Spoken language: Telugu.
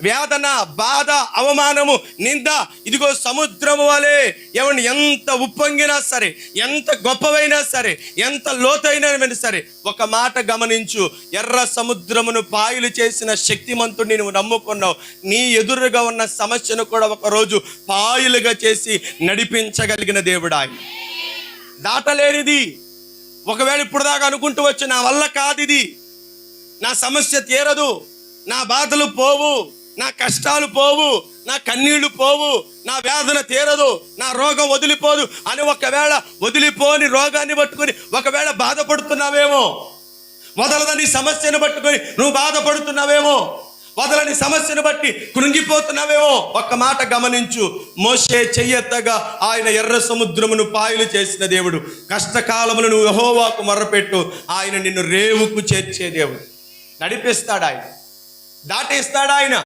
వేదన, బాధ, అవమానము, నింద, ఇదిగో సముద్రము వలె ఏమండి ఎంత ఉప్పొంగినా సరే, ఎంత గొప్పవైనా సరే, ఎంత లోతైన సరే, ఒక మాట గమనించు, ఎర్ర సముద్రమును పాయలు చేసిన శక్తిమంతుడిని నువ్వు నమ్ముకున్నావు. నీ ఎదురుగా ఉన్న సమస్యను కూడా ఒకరోజు పాయలుగా చేసి నడిపించగలిగిన దేవుడు ఆయన. దాటలేనిది. ఒకవేళ ఇప్పుడు దాకా అనుకుంటూ వచ్చి నా వల్ల కాదు ఇది, నా సమస్య తీరదు, నా బాధలు పోవు, నా కష్టాలు పోవు, నా కన్నీళ్లు పోవు, నా వేదన తీరదు, నా రోగం వదిలిపోదు అని ఒకవేళ వదిలిపోని రోగాన్ని పట్టుకొని ఒకవేళ బాధపడుతున్నావేమో, వదలదని సమస్యను పట్టుకొని నువ్వు బాధపడుతున్నావేమో, వదలని సమస్యను బట్టి కృంగిపోతున్నావేమో, ఒక్క మాట గమనించు. మోషే చెయ్యెత్తగా ఆయన ఎర్ర సముద్రమును పాయలు చేసిన దేవుడు. కష్టకాలమును నువ్వు యెహోవాకు మొర్రపెట్టు, ఆయన నిన్ను రేవుకు చేర్చే దేవుడు. నడిపిస్తాడు ఆయన, దాటేస్తాడు ఆయన.